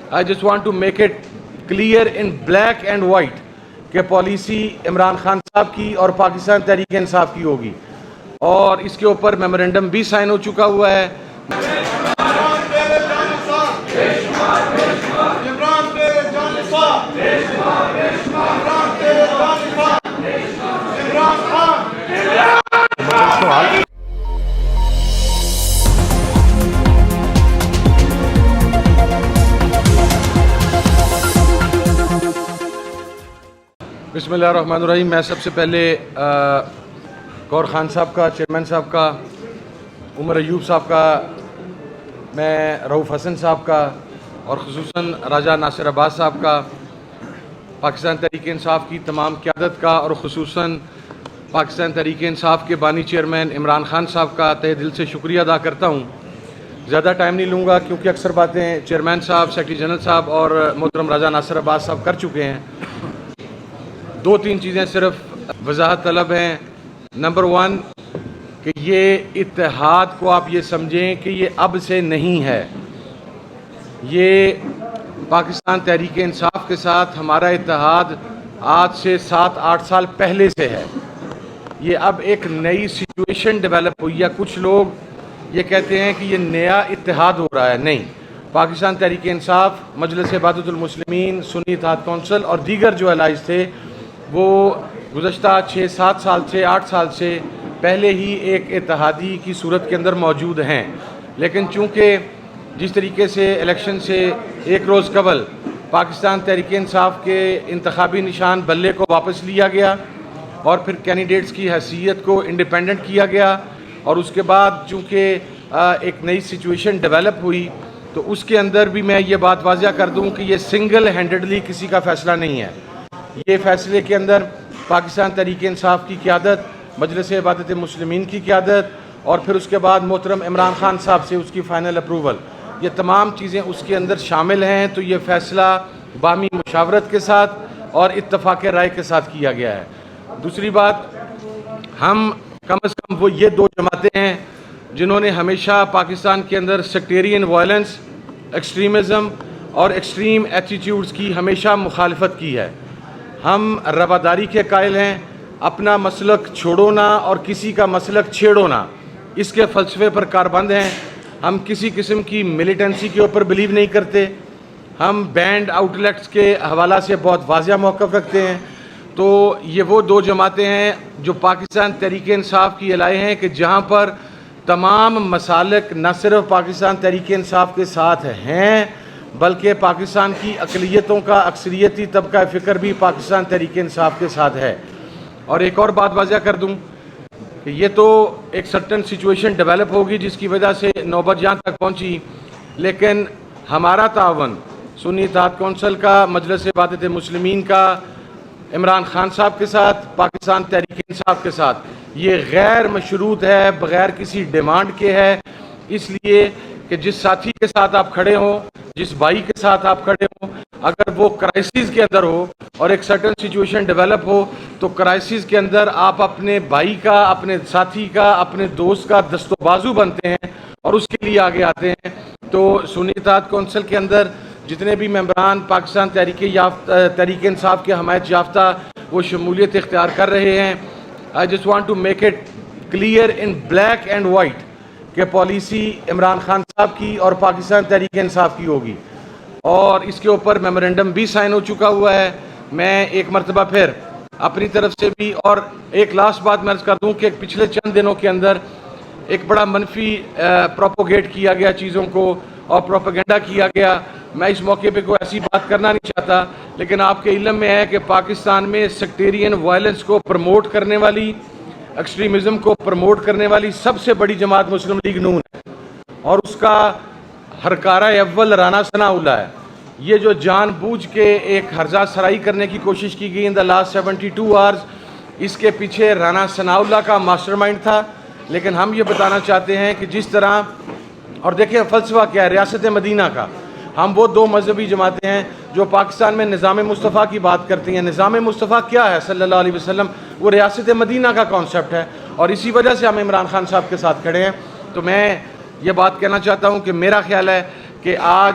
I just want to make it clear in black and white کہ policy Imran Khan صاحب کی اور پاکستان تحریک انصاف کی ہوگی، اور اس کے اوپر میمورنڈم بھی سائن ہو چکا ہوا ہے۔ بسم اللہ الرحمن الرحیم۔ میں سب سے پہلے غور خان صاحب کا، چیئرمین صاحب کا، عمر ایوب صاحب کا، میں رؤوف حسن صاحب کا، اور خصوصاً راجہ ناصر عباس صاحب کا، پاکستان تحریک انصاف کی تمام قیادت کا، اور خصوصاً پاکستان تحریک انصاف کے بانی چیئرمین عمران خان صاحب کا تہہ دل سے شکریہ ادا کرتا ہوں۔ زیادہ ٹائم نہیں لوں گا کیونکہ اکثر باتیں چیئرمین صاحب، سیکرٹری جنرل صاحب اور محترم راجہ ناصر عباس صاحب کر چکے ہیں۔ دو تین چیزیں صرف وضاحت طلب ہیں۔ نمبر 1 کہ یہ اتحاد کو آپ یہ سمجھیں کہ یہ اب سے نہیں ہے، یہ پاکستان تحریک انصاف کے ساتھ ہمارا اتحاد آج سے 7-8 سال پہلے سے ہے۔ یہ اب ایک نئی سچویشن ڈیولپ ہوئی ہے۔ کچھ لوگ یہ کہتے ہیں کہ یہ نیا اتحاد ہو رہا ہے، نہیں۔ پاکستان تحریک انصاف، مجلس اتحاد المسلمین، سنی اتحاد کونسل اور دیگر جو الائز تھے وہ گزشتہ 6-7 سال سے 8 سال سے پہلے ہی ایک اتحادی کی صورت کے اندر موجود ہیں، لیکن چونکہ جس طریقے سے الیکشن سے ایک روز قبل پاکستان تحریک انصاف کے انتخابی نشان بلے کو واپس لیا گیا اور پھر کینڈیڈیٹس کی حیثیت کو انڈیپینڈنٹ کیا گیا، اور اس کے بعد چونکہ ایک نئی سچویشن ڈیولپ ہوئی، تو اس کے اندر بھی میں یہ بات واضح کر دوں کہ یہ سنگل ہینڈڈلی کسی کا فیصلہ نہیں ہے۔ یہ فیصلے کے اندر پاکستان تحریک انصاف کی قیادت، مجلس عبادت مسلمین کی قیادت، اور پھر اس کے بعد محترم عمران خان صاحب سے اس کی فائنل اپروول، یہ تمام چیزیں اس کے اندر شامل ہیں۔ تو یہ فیصلہ باہمی مشاورت کے ساتھ اور اتفاق رائے کے ساتھ کیا گیا ہے۔ دوسری بات، ہم کم از کم وہ یہ دو جماعتیں ہیں جنہوں نے ہمیشہ پاکستان کے اندر سیکٹیرین وائلنس، ایکسٹریمزم اور ایکسٹریم ایٹیٹیوڈز کی ہمیشہ مخالفت کی ہے۔ ہم رواداری کے قائل ہیں، اپنا مسلک چھوڑو نہ اور کسی کا مسلک چھیڑو نہ، اس کے فلسفے پر کاربند ہیں۔ ہم کسی قسم کی ملیٹنسی کے اوپر بلیو نہیں کرتے۔ ہم بینڈ آؤٹ لیٹس کے حوالہ سے بہت واضح موقف رکھتے ہیں۔ تو یہ وہ دو جماعتیں ہیں جو پاکستان تحریک انصاف کی الائے ہیں کہ جہاں پر تمام مسالک نہ صرف پاکستان تحریک انصاف کے ساتھ ہیں بلکہ پاکستان کی اقلیتوں کا اکثریتی طبقہ فکر بھی پاکستان تحریک انصاف کے ساتھ ہے۔ اور ایک اور بات واضح کر دوں کہ یہ تو ایک سرٹن سچویشن ڈیولپ ہوگی جس کی وجہ سے نوبت جہاں تک پہنچی، لیکن ہمارا تعاون سنی اتحاد کونسل کا، مجلس عبادت مسلمین کا، عمران خان صاحب کے ساتھ، پاکستان تحریک انصاف کے ساتھ، یہ غیر مشروط ہے، بغیر کسی ڈیمانڈ کے ہے، اس لیے کہ جس ساتھی کے ساتھ آپ کھڑے ہوں، جس بھائی کے ساتھ آپ کھڑے ہوں، اگر وہ کرائسس کے اندر ہو اور ایک سرٹن سچویشن ڈیولپ ہو تو کرائسس کے اندر آپ اپنے بھائی کا، اپنے ساتھی کا، اپنے دوست کا دست و بازو بنتے ہیں اور اس کے لیے آگے آتے ہیں۔ تو سنی اتحاد کونسل کے اندر جتنے بھی ممبران پاکستان تحریک انصاف کے حمایت یافتہ وہ شمولیت اختیار کر رہے ہیں۔ I just want to make it clear in black and white کہ پالیسی عمران خان صاحب کی اور پاکستان تحریک انصاف کی ہوگی، اور اس کے اوپر میمورنڈم بھی سائن ہو چکا ہوا ہے۔ میں ایک مرتبہ پھر اپنی طرف سے بھی، اور ایک لاسٹ بات میں عرض کر دوں کہ پچھلے چند دنوں کے اندر ایک بڑا منفی پروپوگیٹ کیا گیا چیزوں کو اور پروپیگنڈا کیا گیا۔ میں اس موقع پہ کوئی ایسی بات کرنا نہیں چاہتا، لیکن آپ کے علم میں ہے کہ پاکستان میں سیکٹیرین وائلنس کو پروموٹ کرنے والی، ایکسٹریمزم کو پروموٹ کرنے والی سب سے بڑی جماعت مسلم لیگ نون ہے، اور اس کا ہرکارہ اول رانا ثناءاللہ ہے۔ یہ جو جان بوجھ کے ایک ہرزہ سرائی کرنے کی کوشش کی گئی ان دا لاسٹ 72 آورز، اس کے پیچھے رانا ثناءاللہ کا ماسٹر مائنڈ تھا۔ لیکن ہم یہ بتانا چاہتے ہیں کہ جس طرح، اور دیکھیں فلسفہ کیا ہے ریاست مدینہ کا، ہم وہ دو مذہبی جماعتیں ہیں جو پاکستان میں نظام مصطفیٰ کی بات کرتی ہیں۔ نظام مصطفیٰ کیا ہے صلی اللہ علیہ وسلم؟ وہ ریاست مدینہ کا کانسیپٹ ہے، اور اسی وجہ سے ہم عمران خان صاحب کے ساتھ کھڑے ہیں۔ تو میں یہ بات کہنا چاہتا ہوں کہ میرا خیال ہے کہ آج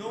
9